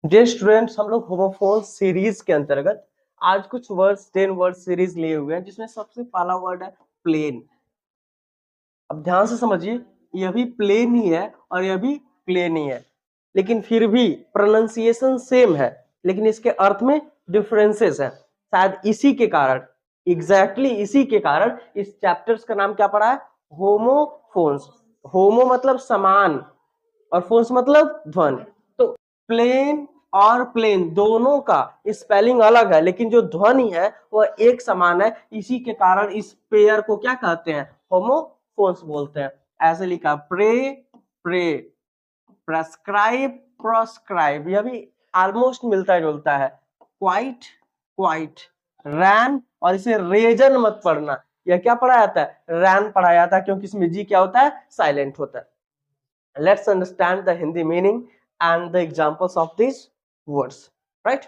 जे students, हम लोग homophone series के अंतर्गत आज कुछ वर्ड्स 10 वर्ड सीरीज लिए हुए हैं, जिसमें सबसे पहला वर्ड है प्लेन। अब ध्यान से समझिए, यह भी प्लेन ही है और यह भी प्लेन ही है, लेकिन फिर भी प्रोनाउंसिएशन सेम है, लेकिन इसके अर्थ में डिफरेंसेस है। शायद इसी के कारण, इसी के कारण इस चैप्टर्स का नाम क्या पड़ा है? होमोफोन्स। होमो मतलब समान और फोन्स मतलब ध्वनि। तो प्लेन और प्लेन दोनों का स्पेलिंग अलग है, लेकिन जो ध्वनि है वह एक समान है। इसी के कारण इस पेयर को क्या कहते हैं? होमोफोन्स बोलते हैं। ऐसे लिखा प्रे, प्रे, प्रेस्क्राइब, प्रोस्क्राइब, यह भी ऑलमोस्ट मिलता जुलता है। क्वाइट, क्वाइट, रैन, और इसे रेजन मत पढ़ना, यह क्या पढ़ा जाता है? रैन पढ़ा जाता है, क्योंकि इसमें जी क्या होता है? साइलेंट होता है। Let's understand the Hindi meaning and the examples of these words, right?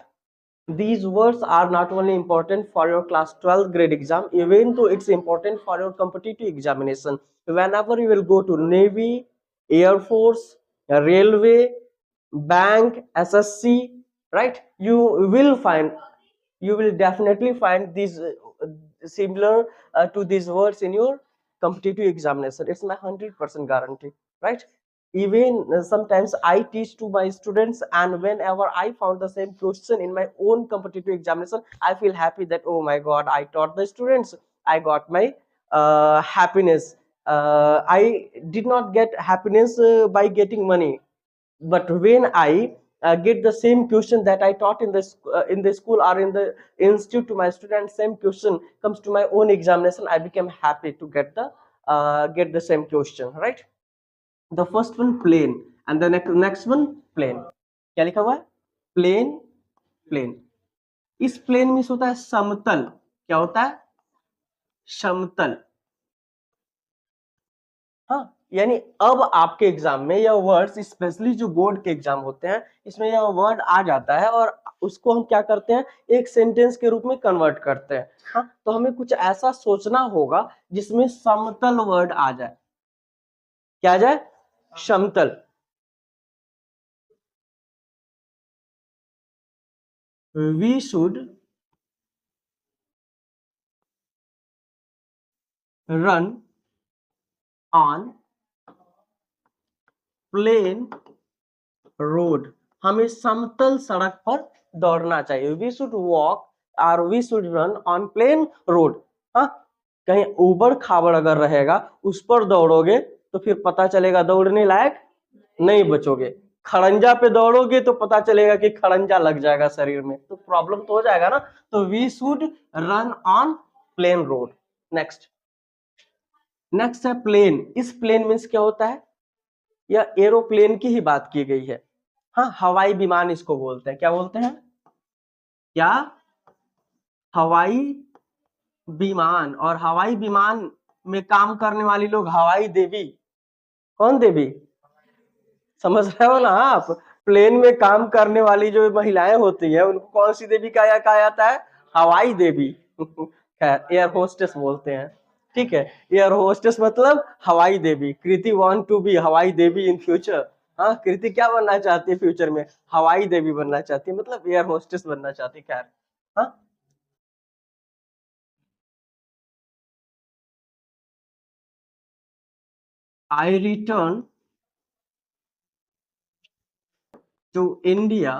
These words are not only important for your class 12th grade exam, even though it's important for your competitive examination. Whenever you will go to Navy, Air Force, Railway, Bank, SSC, right? You will definitely find these similar to these words in your competitive examination. It's my 100% guarantee, right? Even sometimes I teach to my students, and whenever I found the same question in my own competitive examination, I feel happy that, oh my god, I taught the students, I got my happiness. I did not get happiness by getting money, but when I get the same question that I taught in the school or in the institute to my students, same question comes to my own examination, I became happy to get the same question, right? The first one plain, and the next one plain. क्या लिखा हुआ है? Plane, plane. इस plane में होता है समतल। क्या होता है? समतल। हाँ, यानी अब आपके एग्जाम में यह वर्ड्स, स्पेशली जो बोर्ड के एग्जाम होते हैं, इसमें यह वर्ड आ जाता है और उसको हम क्या करते हैं? एक सेंटेंस के रूप में कन्वर्ट करते हैं। हाँ, तो हमें कुछ ऐसा सोचना होगा जिसमें समतल वर्ड आ जाए। क्या आ जाए? समतल। We should run on plain road. हमें समतल सड़क पर दौड़ना चाहिए। वी शुड वॉक और we should run on plain road. हाँ, कहीं उबड़ खाबड़ अगर रहेगा, उस पर दौड़ोगे तो फिर पता चलेगा दौड़ने लायक नहीं बचोगे। खड़ंजा पे दौड़ोगे तो पता चलेगा कि खड़ंजा लग जाएगा शरीर में, तो प्रॉब्लम तो हो जाएगा ना। तो we should run on plain road. Next, next है प्लेन। इस प्लेन मीन्स क्या होता है? यह एरोप्लेन की ही बात की गई है। हाँ, हवाई विमान इसको बोलते हैं। क्या बोलते हैं? क्या? हवाई विमान। और हवाई विमान में काम करने वाली लोग हवाई देवी। कौन देवी? समझ रहे हो ना आप? प्लेन में काम करने वाली जो महिलाएं होती है, उनको कौन सी देवी कहा जाता है? हवाई देवी। खैर, एयर होस्टेस बोलते हैं। ठीक है, एयर होस्टेस मतलब हवाई देवी। कृति वांट टू बी हवाई देवी इन फ्यूचर। हाँ, कृति क्या बनना चाहती है फ्यूचर में? हवाई देवी बनना चाहती है, मतलब एयर होस्टेस बनना चाहती है। खैर, हाँ, I return to India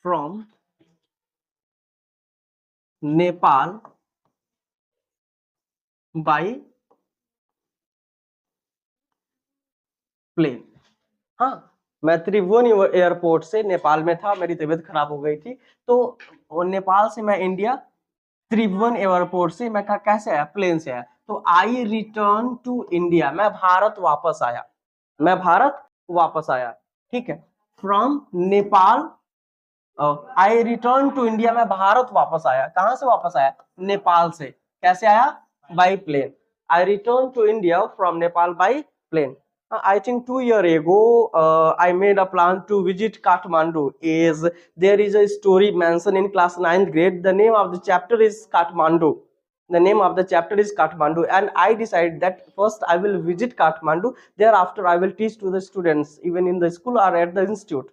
from Nepal by plane. हाँ, मैं त्रिभुवन एयरपोर्ट से नेपाल में था, मेरी तबीयत खराब हो गई थी, तो नेपाल से मैं इंडिया त्रिभुवन एयरपोर्ट से मैं कैसे आया? प्लेन से आया। तो आई रिटर्न टू इंडिया, मैं भारत वापस आया। मैं भारत वापस आया। ठीक है, from Nepal, I return to India, मैं भारत वापस आया। कहां से वापस आया? नेपाल से। कैसे आया? By plane. I return to India from Nepal by plane. I think 2 years ago, I made a plan to visit Kathmandu. Is there is a story mentioned in class 9th grade? The name of the chapter is Kathmandu. The name of the chapter is Kathmandu, and I decided that first I will visit Kathmandu. Thereafter, I will teach to the students, even in the school or at the institute.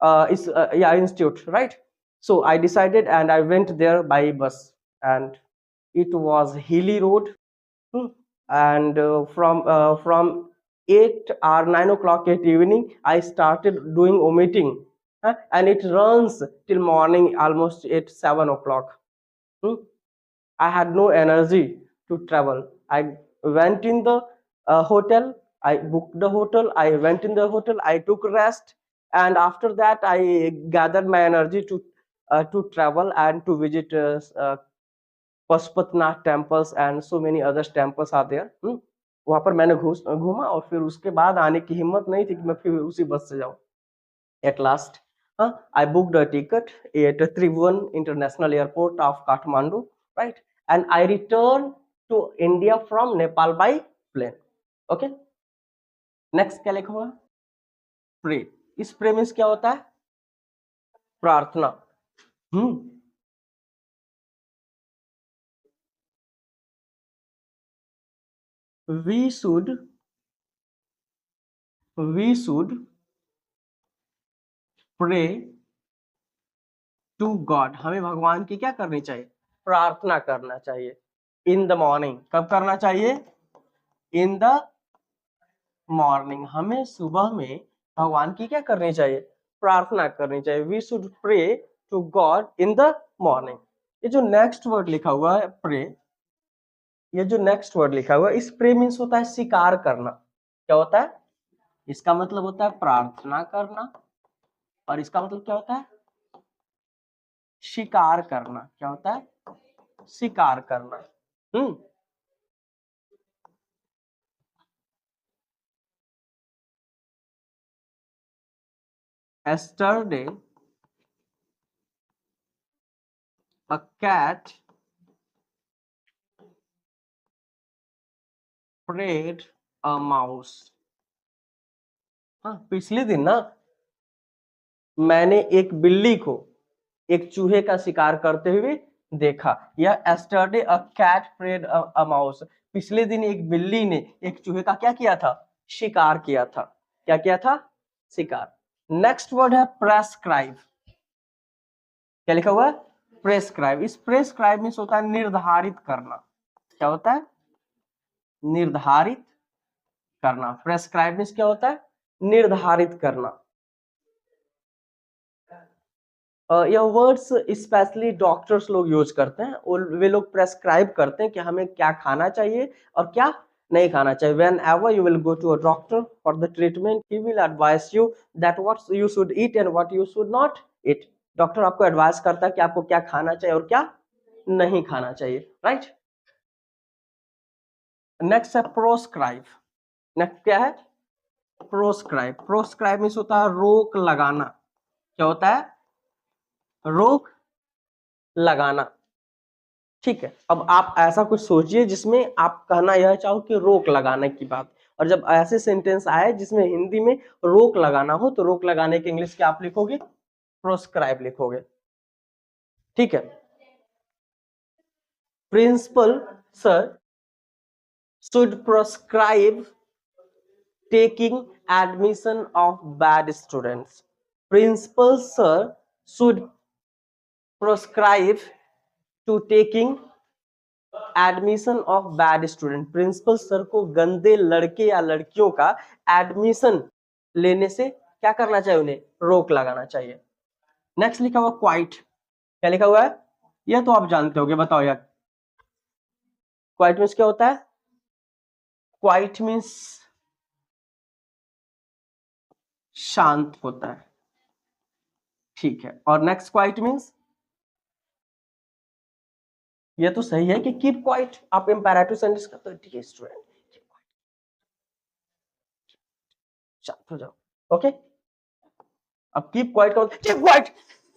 Institute, right? So I decided, and I went there by bus, and it was hilly road. And from 8 or 9 o'clock at evening, I started doing vomiting, and it runs till morning almost at 7 o'clock. Hmm. I had no energy to travel. I went in the hotel. I booked the hotel. I went in the hotel. I took rest, and after that, I gathered my energy to travel and to visit Pashupatinath temples and so many others temples are there. वहां पर मैंने घूमा, और फिर उसके बाद आने की हिम्मत नहीं थी कि मैं फिर उसी बस से जाऊं। At last I booked a ticket at Tribhuvan International Airport of Kathmandu, right? And I returned to India from Nepal by plane. Okay? Next क्या लिखा हुआ? Pray. इस प्रे मीन्स क्या होता है? प्रार्थना। We should pray to God. हमें भगवान की क्या करनी चाहिए? प्रार्थना करना चाहिए। इन द मॉर्निंग, कब करना चाहिए? इन द मॉर्निंग। हमें सुबह में भगवान की क्या करनी चाहिए? प्रार्थना करनी चाहिए। We should pray to God in the morning. ये जो नेक्स्ट वर्ड लिखा हुआ है प्रे, ये जो नेक्स्ट वर्ड लिखा हुआ है, इस प्रे मीन्स होता है स्वीकार करना। क्या होता है? इसका मतलब होता है प्रार्थना करना, और इसका मतलब क्या होता है? स्वीकार करना। क्या होता है? स्वीकार करना। Yesterday, a cat prayed a mouse. हाँ, पिछले दिन ना मैंने एक बिल्ली को एक चूहे का शिकार करते हुए देखा। या yesterday a cat prayed a mouse. पिछले दिन एक बिल्ली ने एक चूहे का क्या किया था? शिकार किया था। क्या किया था? शिकार। नेक्स्ट वर्ड है प्रेस्क्राइब। क्या लिखा हुआ है? प्रेस्क्राइब। इस प्रेस्क्राइब में होता है निर्धारित करना। क्या होता है? निर्धारित करना। प्रेस्क्राइब मींस क्या होता है? निर्धारित करना। यह वर्ड्स स्पेशली डॉक्टर्स लोग यूज करते हैं, और वे लोग प्रेस्क्राइब करते हैं कि हमें क्या खाना चाहिए और क्या नहीं खाना चाहिए। Whenever you will go to a doctor for the treatment, he will advise you that what you should eat and what you should not eat. Doctor आपको एडवाइस करता है कि आपको क्या खाना चाहिए और क्या नहीं खाना चाहिए, राइट? नेक्स्ट है प्रोस्क्राइब। नेक्स्ट क्या है? प्रोस्क्राइब। प्रोस्क्राइब मींस होता है रोक लगाना। क्या होता है? रोक लगाना। ठीक है, अब आप ऐसा कुछ सोचिए जिसमें आप कहना यह चाहो कि रोक लगाने की बात, और जब ऐसे सेंटेंस आए जिसमें हिंदी में रोक लगाना हो, तो रोक लगाने के इंग्लिश क्या आप लिखोगे? प्रोस्क्राइब लिखोगे। ठीक है। Principal sir should prescribe taking admission of bad students. Principal sir should prescribe to taking admission of bad student. Principal sir को गंदे लड़के या लड़कियों का एडमिशन लेने से क्या करना चाहिए? उन्हें रोक लगाना चाहिए। नेक्स्ट लिखा हुआ क्वाइट। क्या लिखा हुआ है? यह तो आप जानते होंगे, बताओ यार। क्वाइट मीन्स क्या होता है? क्वाइट मीन्स शांत होता है। ठीक है, और नेक्स्ट क्वाइट मीन्स, ये तो सही है कि कीप क्वाइट। आप इंपेरेटिव सेंटेंस करते हो, डियर स्टूडेंट शांत हो जाओ। ओके, अब कीप क्वाइट का कीप क्वाइट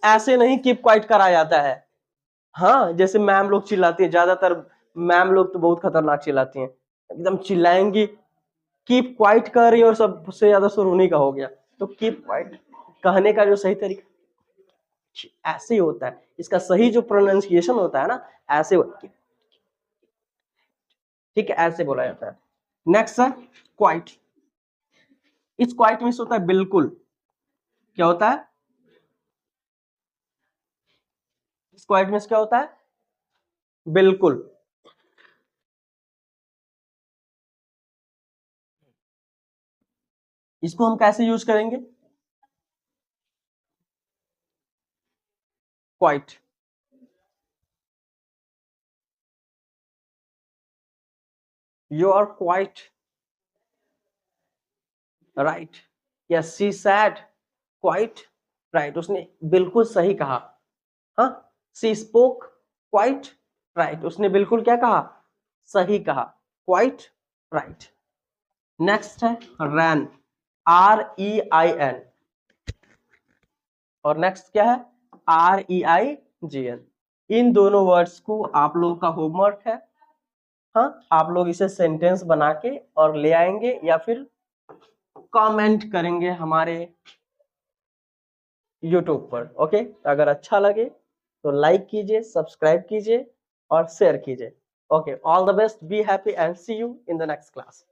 ऐसे नहीं कीप क्वाइट करा जाता है। हाँ, जैसे मैम लोग चिल्लाती हैं, ज्यादातर मैम लोग तो बहुत खतरनाक चिल्लाती हैं, एकदम चिल्लाएंगी। कीप क्वाइट कर रही है और सबसे ज्यादा सुर उन्हीं का हो गया। तो कीप क्वाइट कहने का जो सही तरीका ऐसे ही होता है। इसका सही जो प्रोनाउंसिएशन होता है ना, ऐसे होता है। ठीक है, ऐसे बोला जाता है। नेक्स्ट है क्वाइट। इस क्वाइट मीन्स होता है बिल्कुल। क्या होता है? इस क्वाइट मीन्स क्या होता है? बिल्कुल। इसको हम कैसे यूज करेंगे? Quite. You are quite right. Yes, she said quite right. उसने बिल्कुल सही कहा। हाँ, शी स्पोक क्वाइट राइट। उसने बिल्कुल क्या कहा? सही कहा, क्वाइट राइट। नेक्स्ट है रैन, REIN। और नेक्स्ट क्या है? REIGN। इन दोनों वर्ड्स को आप लोगों का होमवर्क है। हाँ, आप लोग इसे सेंटेंस बना के और ले आएंगे या फिर कमेंट करेंगे हमारे यूट्यूब पर। ओके, अगर अच्छा लगे तो लाइक कीजिए, सब्सक्राइब कीजिए और शेयर कीजिए। Okay, all the best, be happy and see you in the next class.